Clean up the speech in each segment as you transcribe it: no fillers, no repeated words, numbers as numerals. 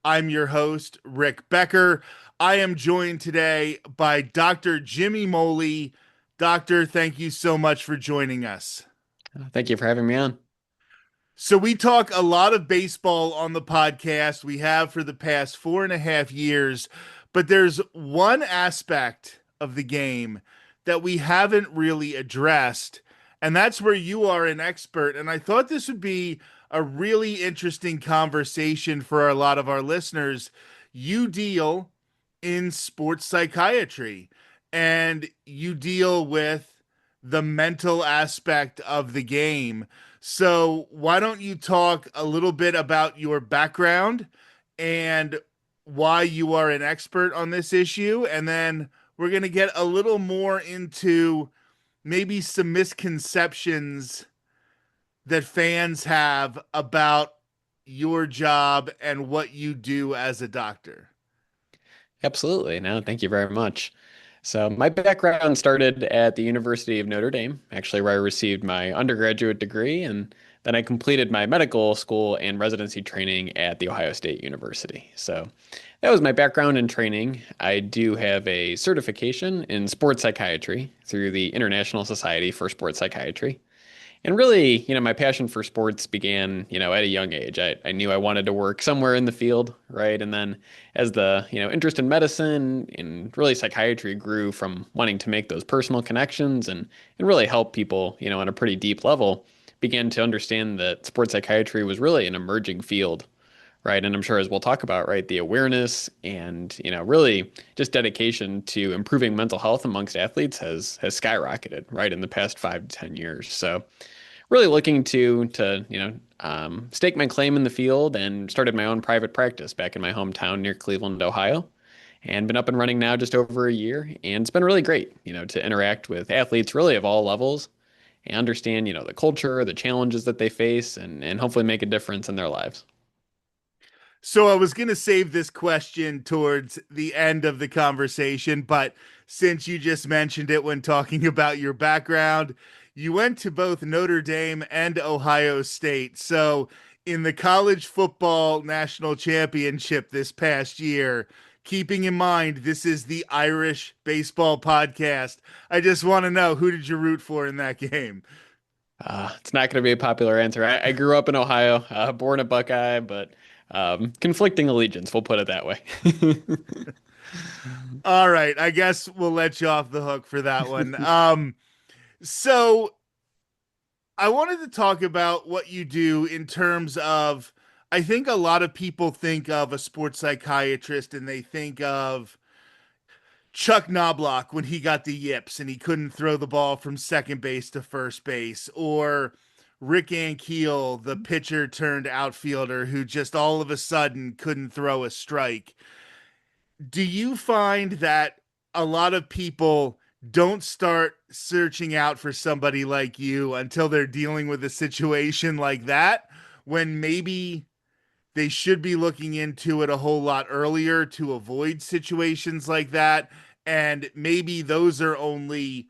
I'm your host, Rick Becker. I am joined today by Dr. Jimmy Moley. Doctor, thank you so much for joining us. Thank you for having me on. So, we talk a lot of baseball on the podcast. We have for the past 4.5 years, but there's one aspect of the game that we haven't really addressed, and that's where you are an expert. And I thought this would be a really interesting conversation for a lot of our listeners. You deal in sports psychiatry and you deal with the mental aspect of the game. So, why don't you talk a little bit about your background and why you are an expert on this issue? And then we're going to get a little more into maybe some misconceptions that fans have about your job and what you do as a doctor. Absolutely. No, thank you very much. So my background started at the University of Notre Dame, actually where I received my undergraduate degree, and then I completed my medical school and residency training at The Ohio State University. So that was my background and training. I do have a certification in sports psychiatry through the International Society for Sports Psychiatry. And really, my passion for sports began, at a young age. I knew I wanted to work somewhere in the field, right? And then as the, interest in medicine and really psychiatry grew from wanting to make those personal connections and really help people, on a pretty deep level, began to understand that sports psychiatry was really an emerging field, right? And I'm sure as we'll talk about, right, the awareness and, really just dedication to improving mental health amongst athletes has skyrocketed, right, in the past 5 to 10 years. So really looking to stake my claim in the field and started my own private practice back in my hometown near Cleveland, Ohio, and been up and running now just over a year. And it's been really great, to interact with athletes really of all levels and understand, the culture, the challenges that they face, and hopefully make a difference in their lives. So I was going to save this question towards the end of the conversation, but since you just mentioned it when talking about your background, you went to both Notre Dame and Ohio State. So in the college football national championship this past year, keeping in mind this is the Irish baseball podcast, I just want to know, who did you root for in that game? It's not going to be a popular answer. I grew up in Ohio, born a Buckeye, but conflicting allegiance, we'll put it that way. All right, I guess we'll let you off the hook for that one. So I wanted to talk about what you do in terms of, I think a lot of people think of a sports psychiatrist and they think of Chuck Knobloch when he got the yips and he couldn't throw the ball from second base to first base, or Rick Ankiel, the pitcher turned outfielder who just all of a sudden couldn't throw a strike. Do you find that a lot of people don't start searching out for somebody like you until they're dealing with a situation like that, when maybe they should be looking into it a whole lot earlier to avoid situations like that? And maybe those are only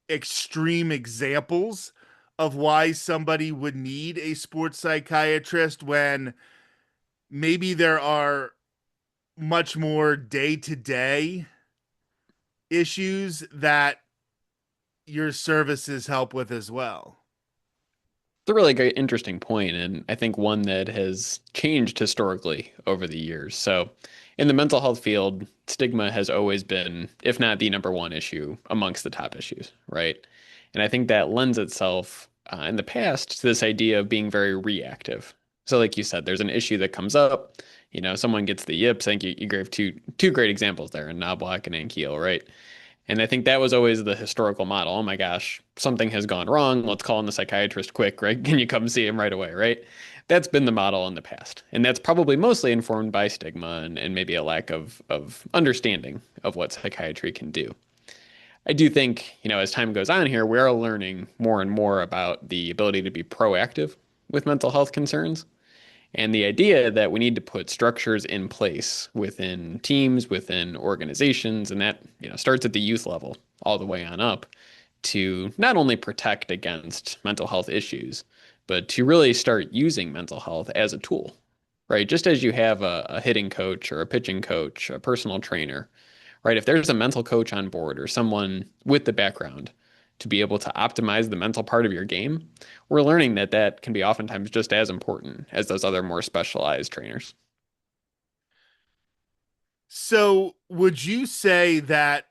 extreme examples of why somebody would need a sports psychiatrist, when maybe there are much more day to day issues that your services help with as well. It's a really great, interesting point, and I think one that has changed historically over the years. So, in the mental health field, stigma has always been, if not the number one issue, amongst the top issues, right? And I think that lends itself in the past to this idea of being very reactive. So, like you said, there's an issue that comes up, someone gets the yips. I think you gave two great examples there in Knobloch and Ankiel, right? And I think that was always the historical model. Oh my gosh, something has gone wrong. Let's call in the psychiatrist quick, right? Can you come see him right away, right? That's been the model in the past. And that's probably mostly informed by stigma and maybe a lack of understanding of what psychiatry can do. I do think, as time goes on here, we are learning more and more about the ability to be proactive with mental health concerns and the idea that we need to put structures in place within teams, within organizations, and that, starts at the youth level all the way on up to not only protect against mental health issues, but to really start using mental health as a tool, right? Just as you have a hitting coach or a pitching coach, a personal trainer, right? If there's a mental coach on board or someone with the background to be able to optimize the mental part of your game, we're learning that that can be oftentimes just as important as those other more specialized trainers. So, would you say that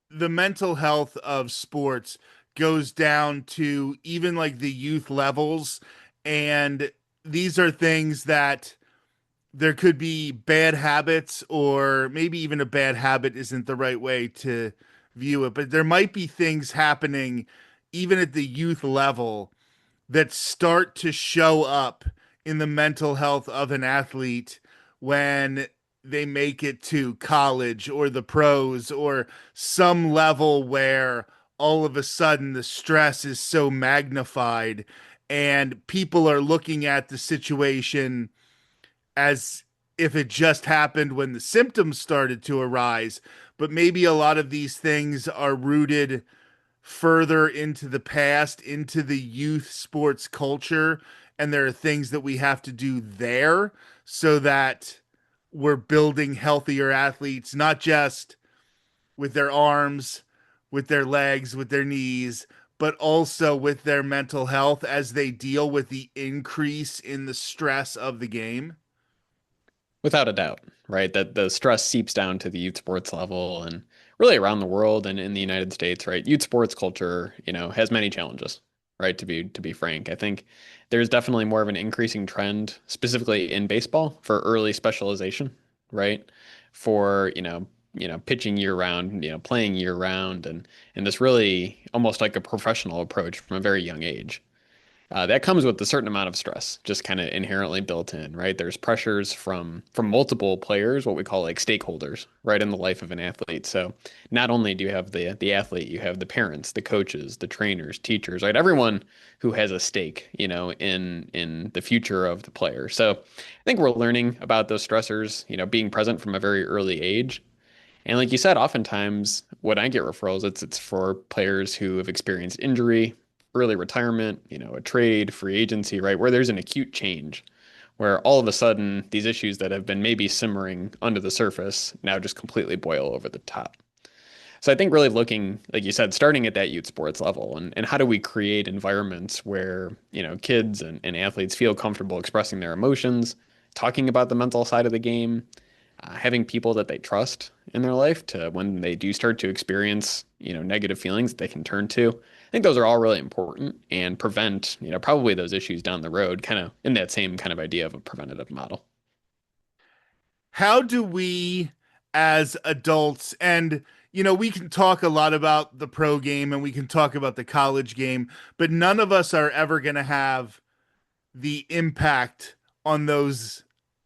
the mental health of sports goes down to even like the youth levels? And these are things that there could be bad habits, or maybe even a bad habit isn't the right way to view it, but there might be things happening even at the youth level that start to show up in the mental health of an athlete when they make it to college or the pros or some level where all of a sudden the stress is so magnified and people are looking at the situation as if it just happened when the symptoms started to arise. But maybe a lot of these things are rooted further into the past, into the youth sports culture. And there are things that we have to do there so that we're building healthier athletes, not just with their arms, with their legs, with their knees, but also with their mental health as they deal with the increase in the stress of the game. Without a doubt, right? That the stress seeps down to the youth sports level and really around the world and in the United States, right? Youth sports culture, has many challenges, right? To be frank, I think there's definitely more of an increasing trend, specifically in baseball, for early specialization, right? For, pitching year round, playing year round and this really almost like a professional approach from a very young age. That comes with a certain amount of stress, just kind of inherently built in, right? There's pressures from multiple players, what we call like stakeholders, right, in the life of an athlete. So not only do you have the athlete, you have the parents, the coaches, the trainers, teachers, right? Everyone who has a stake, in the future of the player. So I think we're learning about those stressors, being present from a very early age. And like you said, oftentimes when I get referrals, it's for players who have experienced injury, early retirement, a trade, free agency, right? Where there's an acute change, where all of a sudden these issues that have been maybe simmering under the surface now just completely boil over the top. So I think really looking, like you said, starting at that youth sports level and how do we create environments where, kids and athletes feel comfortable expressing their emotions, talking about the mental side of the game, having people that they trust in their life to when they do start to experience, negative feelings that they can turn to. I think those are all really important and prevent, probably those issues down the road, kind of in that same kind of idea of a preventative model. How do we as adults, and we can talk a lot about the pro game and we can talk about the college game, but none of us are ever going to have the impact on those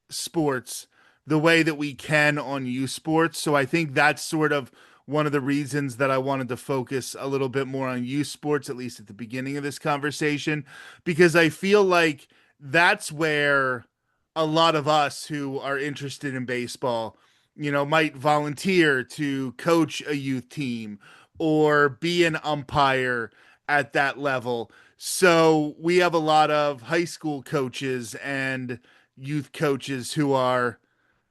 sports the way that we can on youth sports. So I think that's sort of one of the reasons that I wanted to focus a little bit more on youth sports, at least at the beginning of this conversation, because I feel like that's where a lot of us who are interested in baseball, might volunteer to coach a youth team or be an umpire at that level. So we have a lot of high school coaches and youth coaches who are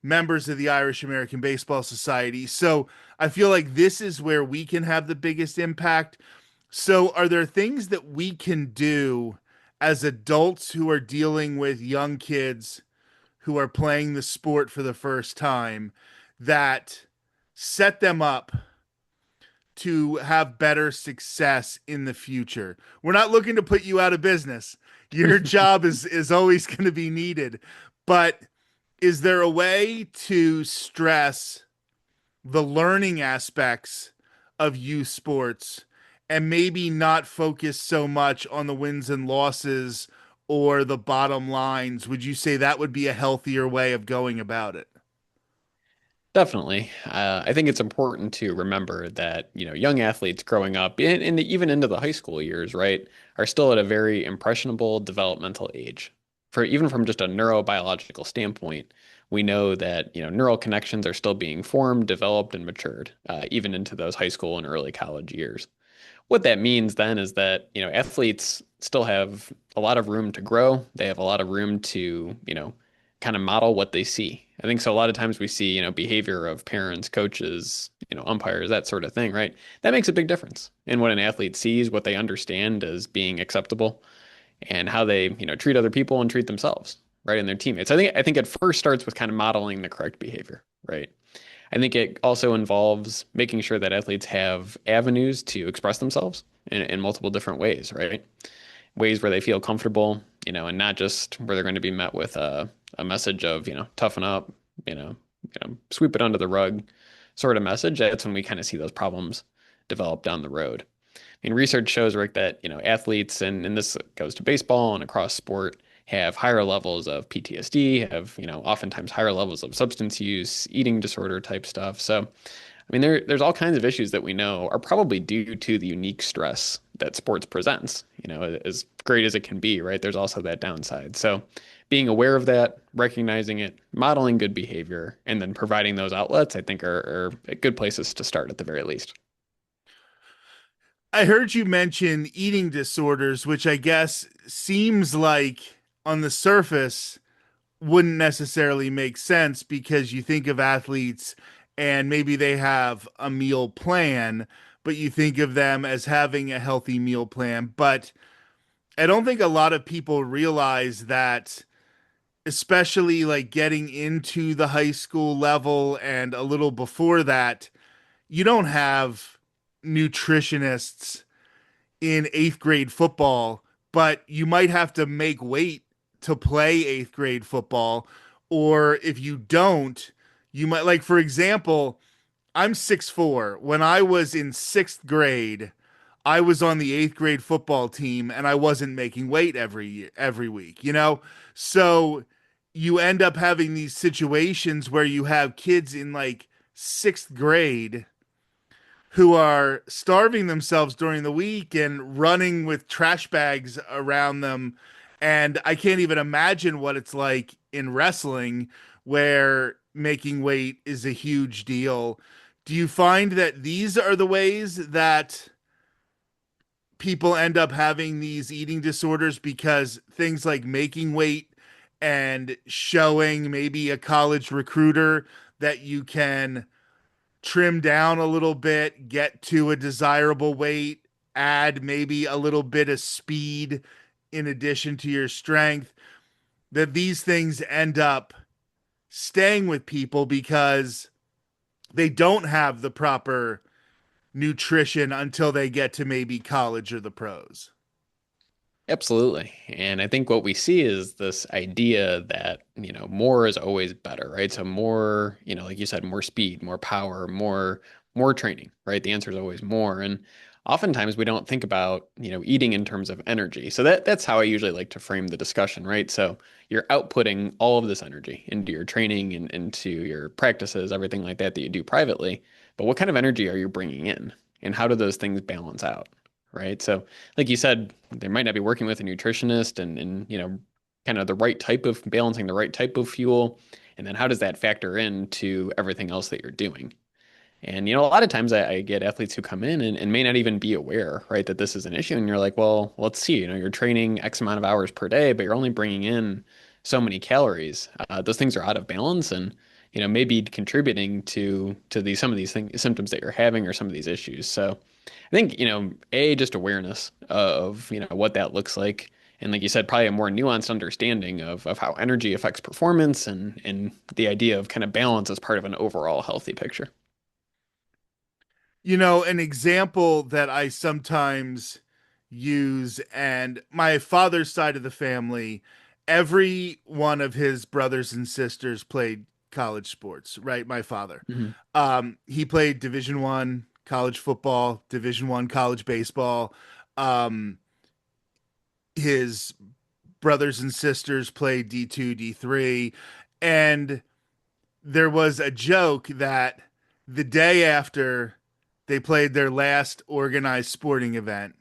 members of the Irish American Baseball Society. So I feel like this is where we can have the biggest impact. So, are there things that we can do as adults who are dealing with young kids who are playing the sport for the first time that set them up to have better success in the future? We're not looking to put you out of business. Your job is always going to be needed. But is there a way to stress the learning aspects of youth sports and maybe not focus so much on the wins and losses or the bottom lines? Would you say that would be a healthier way of going about it? Definitely. I think it's important to remember that, young athletes growing up even into the high school years, right, are still at a very impressionable developmental age. For even from just a neurobiological standpoint, we know that, neural connections are still being formed, developed, and matured, even into those high school and early college years. What that means then is that, athletes still have a lot of room to grow. They have a lot of room to, kind of model what they see. I think so. A lot of times we see, behavior of parents, coaches, umpires, that sort of thing, right? That makes a big difference in what an athlete sees, what they understand as being acceptable, and how they, treat other people and treat themselves, right, and their teammates. I think it first starts with kind of modeling the correct behavior, right? I think it also involves making sure that athletes have avenues to express themselves in multiple different ways, right? Ways where they feel comfortable, and not just where they're going to be met with a message of, toughen up, sweep it under the rug sort of message. That's when we kind of see those problems develop down the road. I mean, research shows, Rick, that, athletes, and this goes to baseball and across sport, have higher levels of PTSD, have, oftentimes higher levels of substance use, eating disorder type stuff. So, I mean, there's all kinds of issues that we know are probably due to the unique stress that sports presents. As great as it can be, right? There's also that downside. So, being aware of that, recognizing it, modeling good behavior, and then providing those outlets, I think are good places to start at the very least. I heard you mention eating disorders, which I guess seems like on the surface wouldn't necessarily make sense because you think of athletes and maybe they have a meal plan, but you think of them as having a healthy meal plan. But I don't think a lot of people realize that, especially like getting into the high school level and a little before that, you don't have nutritionists in eighth grade football, but you might have to make weight to play eighth grade football. Or if you don't, you might, like, for example, I'm 6'4". When I was in sixth grade, I was on the eighth grade football team and I wasn't making weight every week, you know? So you end up having these situations where you have kids in like sixth grade who are starving themselves during the week and running with trash bags around them. And I can't even imagine what it's like in wrestling where making weight is a huge deal. Do you find that these are the ways that people end up having these eating disorders because things like making weight and showing maybe a college recruiter that you can trim down a little bit, get to a desirable weight, add maybe a little bit of speed in addition to your strength, that these things end up staying with people because they don't have the proper nutrition until they get to maybe college or the pros. Absolutely. And I think what we see is this idea that, more is always better, right? So more, like you said, more speed, more power, more training, right? The answer is always more. And oftentimes we don't think about, eating in terms of energy. So that's how I usually like to frame the discussion, right? So you're outputting all of this energy into your training and into your practices, everything like that that you do privately. But what kind of energy are you bringing in? And how do those things balance out? Right. So like you said, they might not be working with a nutritionist and kind of the right type of balancing the right type of fuel. And then how does that factor into everything else that you're doing? And, a lot of times I get athletes who come in and may not even be aware, right, that this is an issue. And you're like, well, let's see, you're training X amount of hours per day, but you're only bringing in so many calories. Those things are out of balance and, maybe contributing to some of these things, symptoms that you're having or some of these issues. So I think, just awareness of, what that looks like. And like you said, probably a more nuanced understanding of how energy affects performance and the idea of kind of balance as part of an overall healthy picture. You know, an example that I sometimes use, and my father's side of the family, every one of his brothers and sisters played college sports, right? My father. Mhm. He played Division 1 college football, Division 1 college baseball. Um, his brothers and sisters played D2, D3. And there was a joke that the day after they played their last organized sporting event,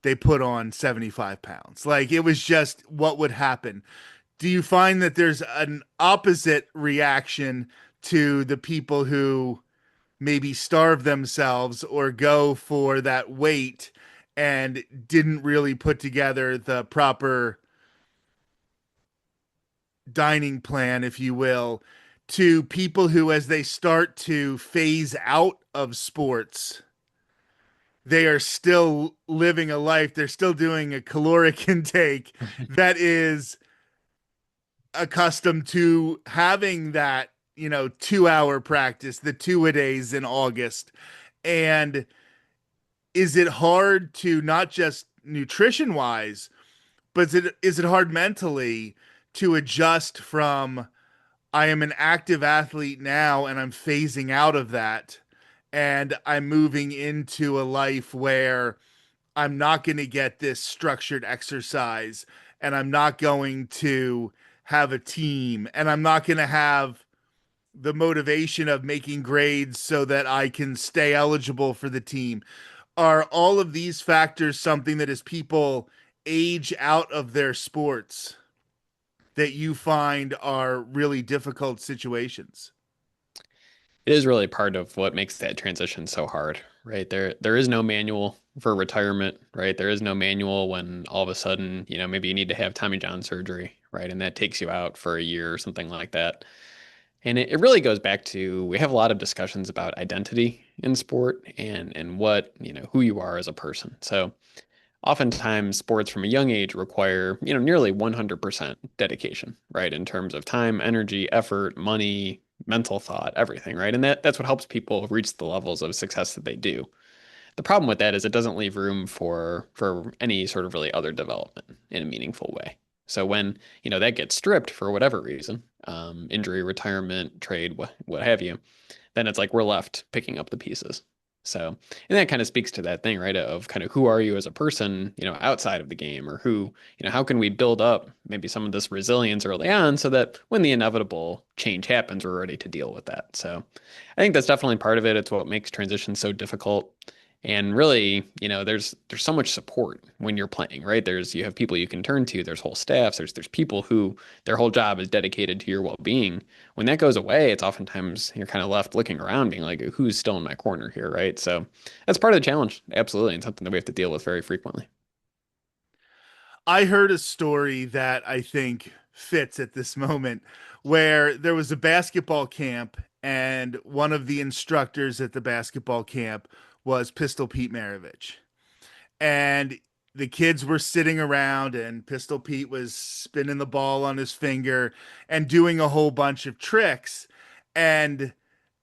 they put on 75 pounds. Like it was just what would happen. Do you find that there's an opposite reaction to the people who maybe starve themselves or go for that weight and didn't really put together the proper dining plan, if you will, to people who, as they start to phase out of sports, they are still living a life, they're still doing a caloric intake that is accustomed to having that, 2 hour practice, the two a days in August. And is it hard to, not just nutrition wise, but is it hard mentally to adjust from, I am an active athlete now and I'm phasing out of that, and I'm moving into a life where I'm not going to get this structured exercise, and I'm not going to have a team, and I'm not going to have the motivation of making grades so that I can stay eligible for the team? Are all of these factors something that, as people age out of their sports, that you find are really difficult situations? It is really part of what makes that transition so hard, right? There is no manual for retirement, right? There is no manual when all of a sudden, maybe you need to have Tommy John surgery, right? And that takes you out for a year or something like that. And it really goes back to, we have a lot of discussions about identity in sport and what, who you are as a person. So oftentimes sports from a young age require, nearly 100% dedication, right? In terms of time, energy, effort, money, mental thought, everything, right? And that's what helps people reach the levels of success that they do. The problem with that is it doesn't leave room for any sort of really other development in a meaningful way. So when, that gets stripped for whatever reason, injury, retirement, trade, what have you, then it's like we're left picking up the pieces. So, and that kind of speaks to that thing, right? Of kind of who are you as a person, outside of the game, or who, how can we build up maybe some of this resilience early on so that when the inevitable change happens, we're ready to deal with that. So, I think that's definitely part of it. It's what makes transition so difficult. And really, there's so much support when you're playing, right? You have people you can turn to, there's whole staffs, there's people who their whole job is dedicated to your well-being. When that goes away, it's oftentimes you're kind of left looking around being like, who's still in my corner here, right? So that's part of the challenge, absolutely, and something that we have to deal with very frequently. I heard a story that I think fits at this moment, where there was a basketball camp, and one of the instructors at the basketball camp was Pistol Pete Maravich. And the kids were sitting around, and Pistol Pete was spinning the ball on his finger and doing a whole bunch of tricks. And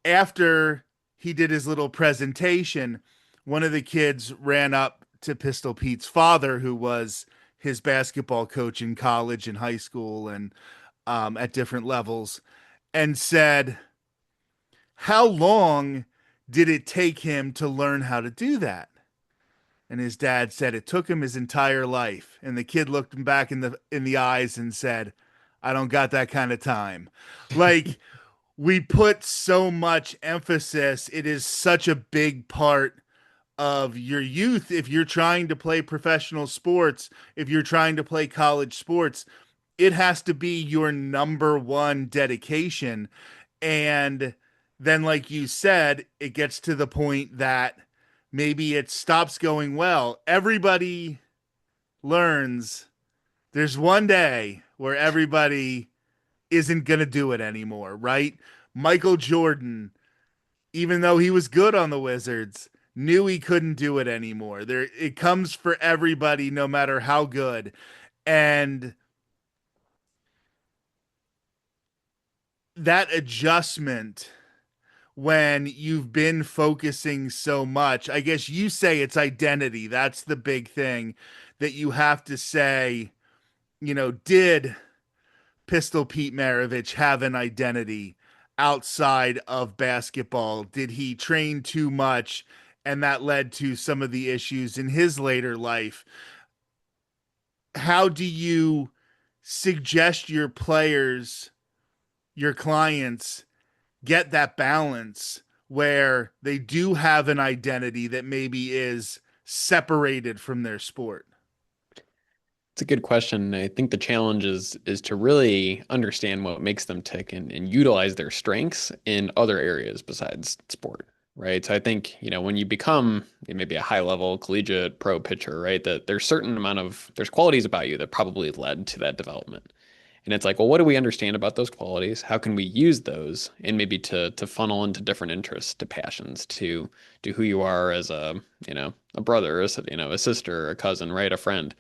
after he did his little presentation, one of the kids ran up to Pistol Pete's father, who was his basketball coach in college and high school, and at different levels, and said, "How long did it take him to learn how to do that?" And his dad said it took him his entire life. And the kid looked him back in the eyes and said, "I don't got that kind of time." Like, we put so much emphasis, it is such a big part of your youth. If you're trying to play professional sports, if you're trying to play college sports, it has to be your number one dedication. And then, like you said, it gets to the point that maybe it stops going well. Everybody learns there's one day where everybody isn't going to do it anymore, right? Michael Jordan, even though he was good on the Wizards, knew he couldn't do it anymore. There, it comes for everybody, no matter how good. And that adjustment, when you've been focusing so much, I guess you say it's identity. That's the big thing that you have to say, did Pistol Pete Maravich have an identity outside of basketball? Did he train too much, and that led to some of the issues in his later life? How do you suggest your players, your clients, get that balance where they do have an identity that maybe is separated from their sport? It's a good question. I think the challenge is to really understand what makes them tick and utilize their strengths in other areas besides sport, right? So I think, when you become maybe a high level collegiate pro pitcher, right, that there's qualities about you that probably led to that development. And it's like, well, what do we understand about those qualities? How can we use those and maybe to funnel into different interests, to passions, to who you are as a brother, a sister, a cousin, right? A friend.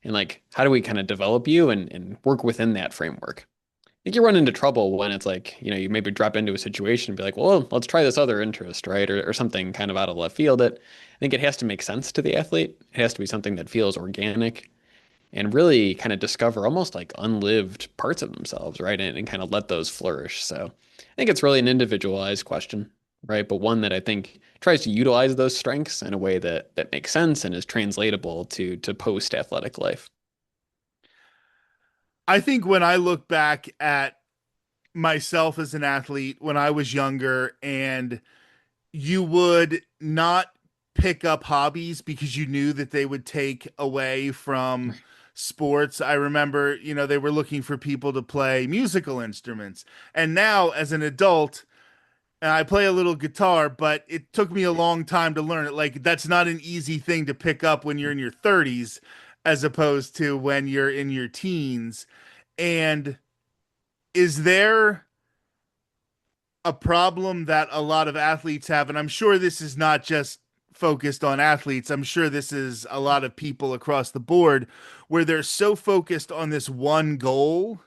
And like, how do we kind of develop you and work within that framework? I think you run into trouble when it's like, you maybe drop into a situation and be like, well, let's try this other interest, right? Or something kind of out of left field. I think it has to make sense to the athlete. It has to be something that feels organic and really kind of discover almost like unlived parts of themselves, right? And kind of let those flourish. So I think it's really an individualized question, right? But one that I think tries to utilize those strengths in a way that makes sense and is translatable to post athletic life. I think when I look back at myself as an athlete when I was younger, and you would not pick up hobbies because you knew that they would take away from sports. I remember, they were looking for people to play musical instruments. And now, as an adult, and I play a little guitar, but it took me a long time to learn it. Like, that's not an easy thing to pick up when you're in your 30s as opposed to when you're in your teens. And is there a problem that a lot of athletes have? And I'm sure this is not just focused on athletes. I'm sure this is a lot of people across the board, where they're so focused on this one goal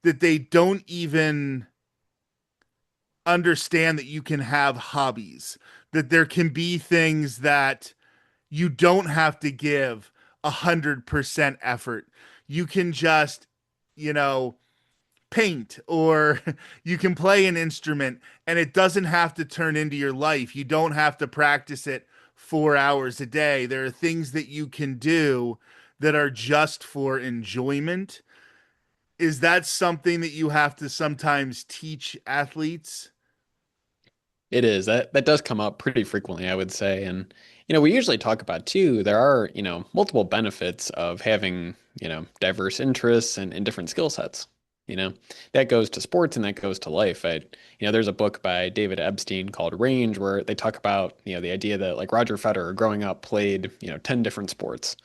that they don't even understand that you can have hobbies, that there can be things that you don't have to give 100% effort. You can just, you know, paint, or you can play an instrument, and it doesn't have to turn into your life. You don't have to practice it 4 hours a day. There are things that you can do that are just for enjoyment. Is that something that you have to sometimes teach athletes? It is. That does come up pretty frequently, I would say. And, we usually talk about too, there are, multiple benefits of having, diverse interests and different skill sets. You know, that goes to sports and that goes to life. There's a book by David Epstein called Range where they talk about, the idea that like Roger Federer growing up played, 10 different sports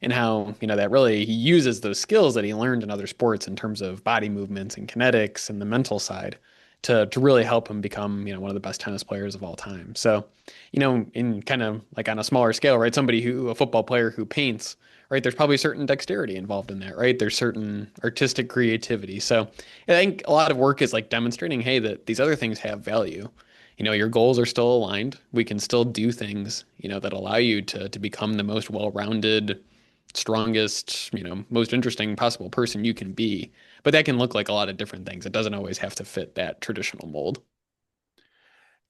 and how, that really he uses those skills that he learned in other sports in terms of body movements and kinetics and the mental side to really help him become, one of the best tennis players of all time. So, in kind of like on a smaller scale, right? A football player who paints, right? There's probably certain dexterity involved in that, right? There's certain artistic creativity. So I think a lot of work is like demonstrating, hey, that these other things have value. Your goals are still aligned. We can still do things, that allow you to become the most well-rounded, strongest, most interesting possible person you can be. But that can look like a lot of different things. It doesn't always have to fit that traditional mold.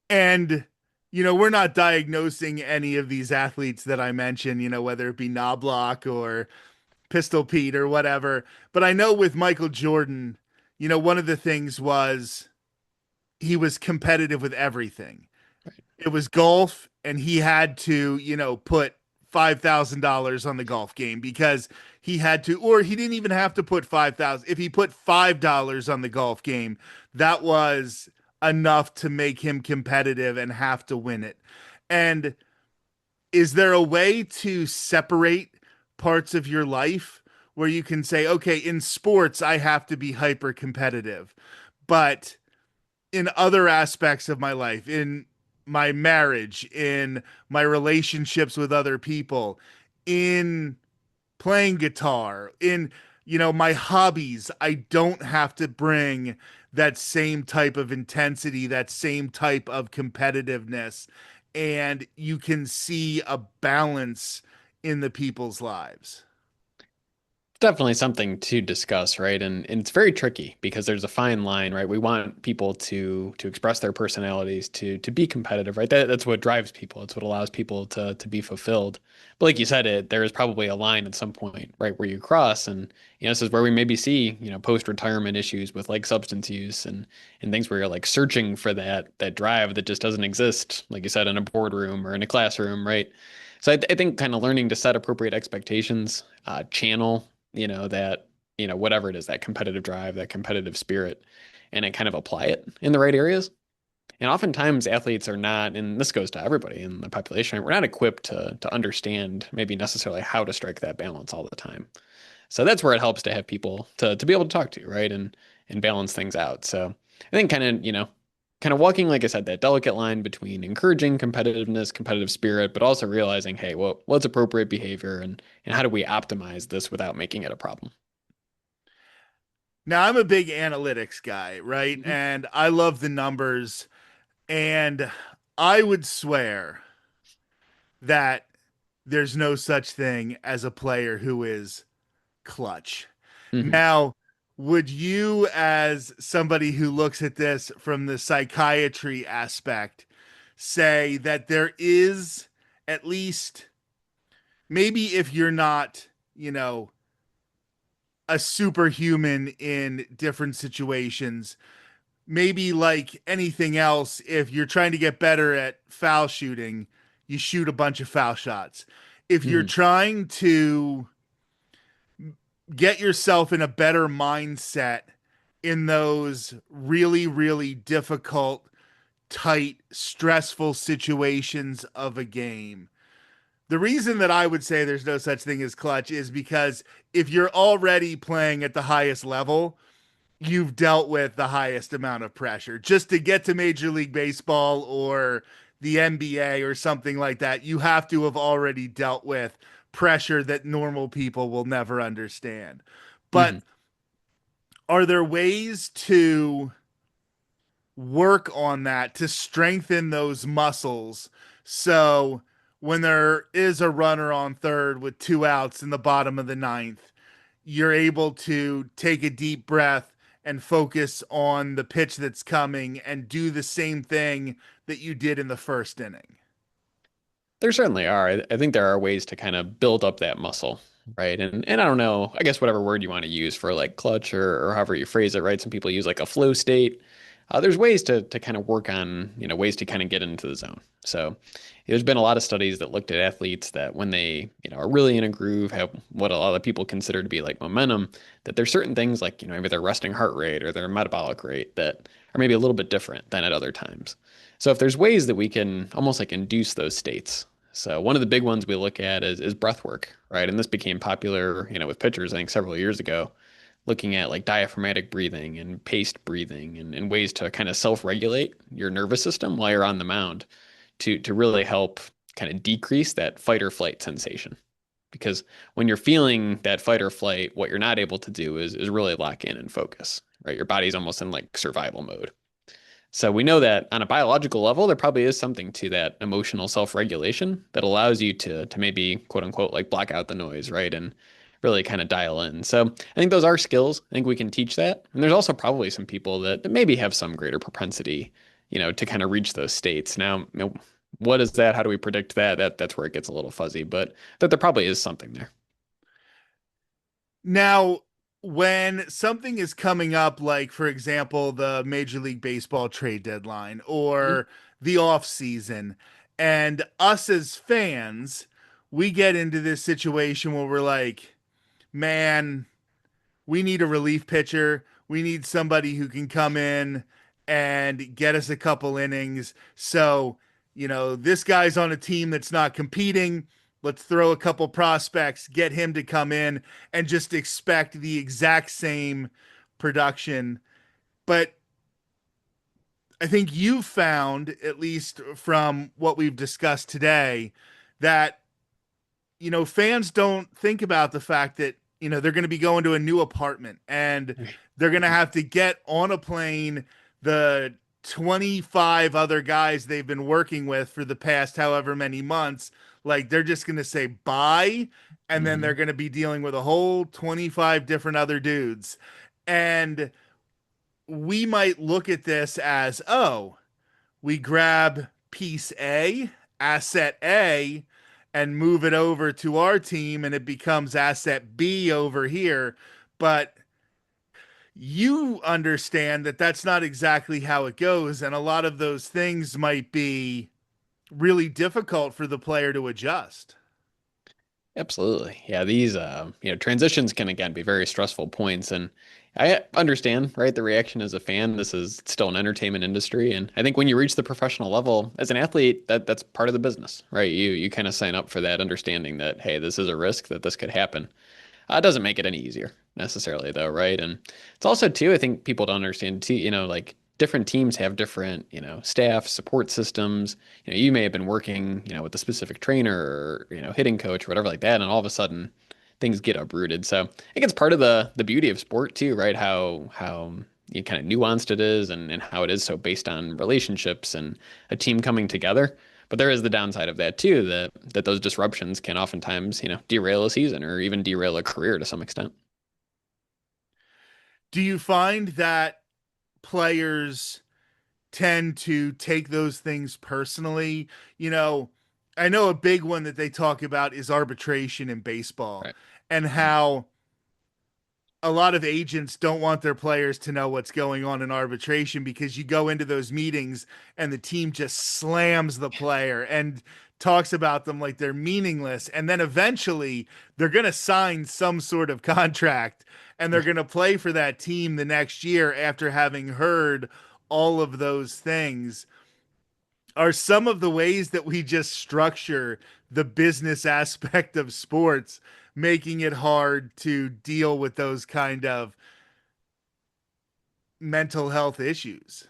And we're not diagnosing any of these athletes that I mentioned, whether it be Knobloch or Pistol Pete or whatever. But I know with Michael Jordan, one of the things was he was competitive with everything. It was golf, and he had to, put $5,000 on the golf game because he had to, or he didn't even have to put 5,000. If he put $5 on the golf game, that was enough to make him competitive and have to win it. And is there a way to separate parts of your life where you can say, okay, in sports, I have to be hyper competitive, but in other aspects of my life, in my marriage, in my relationships with other people, in playing guitar, in my hobbies, I don't have to bring that same type of intensity, that same type of competitiveness, and you can see a balance in the people's lives. Definitely something to discuss, right? And it's very tricky because there's a fine line, right? We want people to express their personalities, to be competitive, right? That's what drives people. It's what allows people to be fulfilled. But like you said, there is probably a line at some point, right, where you cross, and this is where we maybe see, post-retirement issues with like substance use and things where you're like searching for that drive that just doesn't exist, like you said, in a boardroom or in a classroom, right? So I think kind of learning to set appropriate expectations, channel that, whatever it is, that competitive drive, that competitive spirit, and kind of apply it in the right areas. And oftentimes athletes are not, and this goes to everybody in the population, right? We're not equipped to understand maybe necessarily how to strike that balance all the time. So that's where it helps to have people to be able to talk to, right? And balance things out. So I think kind of walking, like I said, that delicate line between encouraging competitiveness, competitive spirit, but also realizing, hey, what's appropriate behavior and how do we optimize this without making it a problem? Now, I'm a big analytics guy, right? Mhm. And I love the numbers. And I would swear that there's no such thing as a player who is clutch. Hmm. Now, would you, as somebody who looks at this from the psychiatry aspect, say that there is at least, maybe if you're not, you know, a superhuman in different situations, maybe like anything else, if you're trying to get better at foul shooting, you shoot a bunch of foul shots. If you're Hmm. trying to get yourself in a better mindset in those really, really difficult, tight, stressful situations of a game. The reason that I would say there's no such thing as clutch is because if you're already playing at the highest level, you've dealt with the highest amount of pressure. Just to get to Major League Baseball or the NBA or something like that, you have to have already dealt with pressure that normal people will never understand. Hmm. But are there ways to work on that to strengthen those muscles so when there is a runner on third with two outs in the bottom of the ninth, you're able to take a deep breath and focus on the pitch that's coming and do the same thing that you did in the first inning? There certainly are. I think there are ways to kind of build up that muscle, right? And I don't know, I guess whatever word you want to use for like clutch or however you phrase it, right? Some people use like a flow state. There's ways to kind of work on, ways to kind of get into the zone. So there's been a lot of studies that looked at athletes that when they, are really in a groove, have what a lot of people consider to be like momentum, that there's certain things like, maybe their resting heart rate or their metabolic rate that are maybe a little bit different than at other times. So if there's ways that we can almost like induce those states. So one of the big ones we look at is breath work, right? And this became popular, with pitchers, I think several years ago, looking at like diaphragmatic breathing and paced breathing and ways to kind of self-regulate your nervous system while you're on the mound to really help kind of decrease that fight or flight sensation. Because when you're feeling that fight or flight, what you're not able to do is really lock in and focus, right? Your body's almost in like survival mode. So we know that on a biological level, there probably is something to that emotional self-regulation that allows you to maybe quote unquote like block out the noise, right? And really kind of dial in. So I think those are skills. I think we can teach that. And there's also probably some people that maybe have some greater propensity, to kind of reach those states. Now, what is that? How do we predict that? That's where it gets a little fuzzy, but that there probably is something there. Now, when something is coming up, like for example, the Major League Baseball trade deadline Mhm. or the off season, and us as fans, we get into this situation where we're like, man, we need a relief pitcher. We need somebody who can come in and get us a couple innings. So, this guy's on a team that's not competing. Let's throw a couple prospects, get him to come in, and just expect the exact same production. But I think you've found, at least from what we've discussed today, that fans don't think about the fact that, they're going to be going to a new apartment and they're going to have to get on a plane the 25 other guys they've been working with for the past however many months. Like they're just going to say bye. And then they're Mhm. going to be dealing with a whole 25 different other dudes. And we might look at this as, oh, we grab piece A, asset A, and move it over to our team, and it becomes asset B over here. But you understand that that's not exactly how it goes. And a lot of those things might be really difficult for the player to adjust. Absolutely. Yeah, these transitions can again be very stressful points and I understand, right? The reaction as a fan, this is still an entertainment industry and I think when you reach the professional level as an athlete, that's part of the business, right? You kind of sign up for that understanding that hey, this is a risk that this could happen. It doesn't make it any easier necessarily though, right? And it's also too, I think people don't understand too, like different teams have different, staff, support systems. You may have been working, with a specific trainer or, hitting coach or whatever like that, and all of a sudden things get uprooted. So I think it's part of the beauty of sport too, right? How kind of nuanced it is and how it is so based on relationships and a team coming together. But there is the downside of that too, that those disruptions can oftentimes, derail a season or even derail a career to some extent. Do you find that players tend to take those things personally? You know, I know a big one that they talk about is arbitration in baseball Right. and how a lot of agents don't want their players to know what's going on in arbitration because you go into those meetings and the team just slams the player and talks about them like they're meaningless. And then eventually they're going to sign some sort of contract and they're going to play for that team the next year after having heard all of those things. Are some of the ways that we just structure the business aspect of sports making it hard to deal with those kind of mental health issues?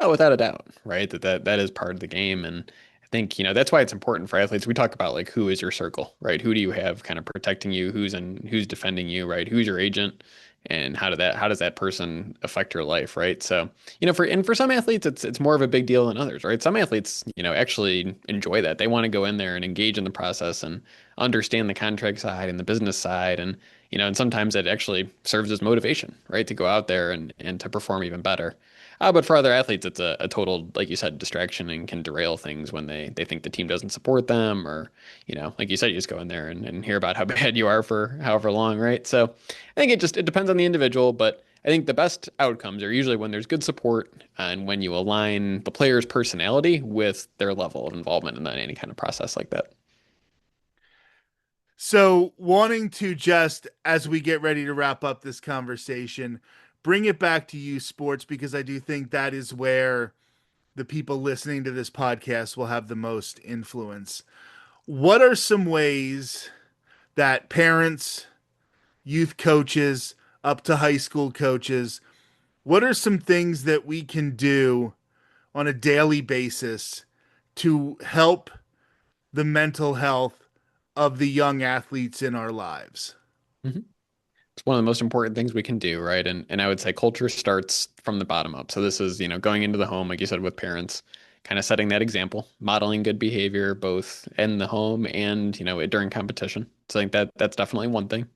Oh, without a doubt, right? That is part of the game, and I think that's why it's important for athletes. We talk about like who is your circle, right? Who do you have kind of protecting you? Who's defending you, right? Who's your agent, and how does that person affect your life, right? So for some athletes, it's more of a big deal than others, right? Some athletes actually enjoy that. They want to go in there and engage in the process and understand the contract side and the business side, and sometimes it actually serves as motivation, right, to go out there and to perform even better. But for other athletes, it's a total, like you said, distraction and can derail things when they think the team doesn't support them or, like you said, you just go in there and hear about how bad you are for however long, right? So I think it depends on the individual, but I think the best outcomes are usually when there's good support and when you align the player's personality with their level of involvement in any kind of process like that. So, wanting to just, as we get ready to wrap up this conversation, bring it back to you sports because I do think that is where the people listening to this podcast will have the most influence. What are some ways that parents, youth coaches, up to high school coaches, what are some things that we can do on a daily basis to help the mental health of the young athletes in our lives? Mhm. It's one of the most important things we can do, right? And I would say culture starts from the bottom up. So this is, going into the home, like you said, with parents, kind of setting that example, modeling good behavior both in the home and, during competition. So I think that's definitely one thing.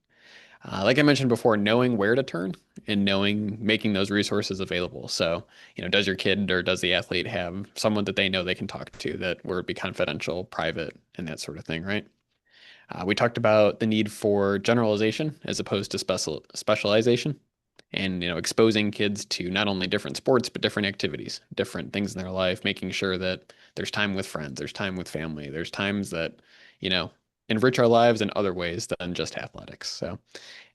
Like I mentioned before, knowing where to turn and making those resources available. So, does your kid or does the athlete have someone that they know they can talk to that where it be confidential, private, and that sort of thing, right? We talked about the need for generalization as opposed to specialization and exposing kids to not only different sports but different activities, different things in their life, making sure that there's time with friends, there's time with family, there's times that you know enrich our lives in other ways than just athletics. So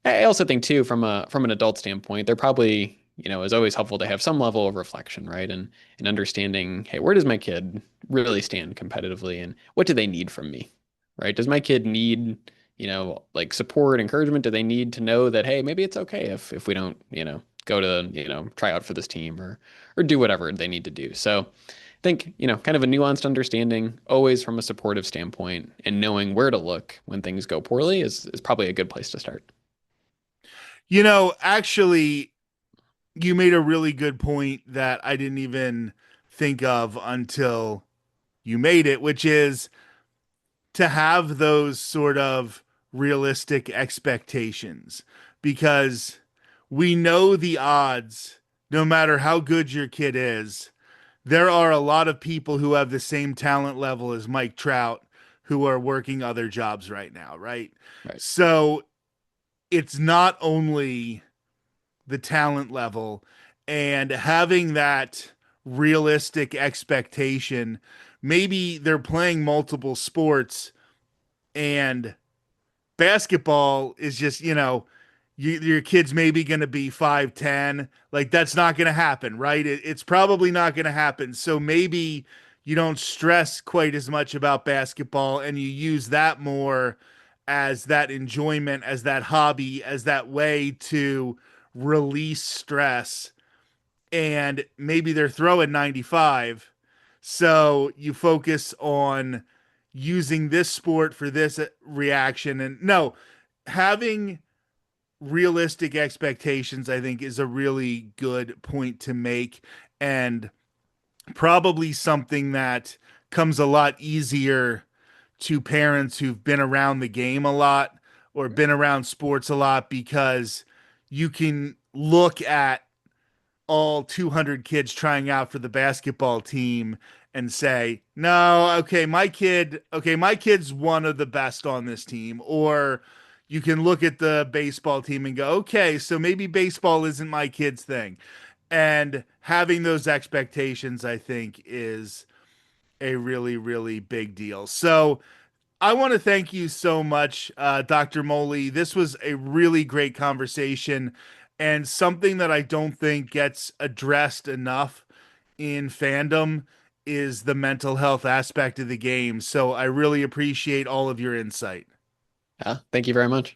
I also think too from an adult standpoint, they're probably is always helpful to have some level of reflection, right? And understanding, hey, where does my kid really stand competitively and what do they need from me? Right? Does my kid need, like support, encouragement? Do they need to know that, hey, maybe it's okay if we don't, go to, try out for this team or do whatever they need to do. So I think, kind of a nuanced understanding, always from a supportive standpoint, and knowing where to look when things go poorly is probably a good place to start. Actually, you made a really good point that I didn't even think of until you made it, which is to have those sort of realistic expectations because we know the odds, no matter how good your kid is, there are a lot of people who have the same talent level as Mike Trout who are working other jobs right now, right? Right. So it's not only the talent level and having that realistic expectation. Maybe they're playing multiple sports and basketball is just, your kid's maybe going to be 5'10". Like that's not going to happen, right? It's probably not going to happen. So maybe you don't stress quite as much about basketball and you use that more as that enjoyment, as that hobby, as that way to release stress. And maybe they're throwing 95. So you focus on using this sport for this reaction. And no, having realistic expectations, I think, is a really good point to make. And probably something that comes a lot easier to parents who've been around the game a lot or been around sports a lot, because you can look at all 200 kids trying out for the basketball team and say, no, okay, my kid's one of the best on this team. Or you can look at the baseball team and go, okay, so maybe baseball isn't my kid's thing. And having those expectations, I think, is a really, really big deal. So I want to thank you so much, Dr. Moley. This was a really great conversation and something that I don't think gets addressed enough in fandom is the mental health aspect of the game. So I really appreciate all of your insight. Yeah, thank you very much.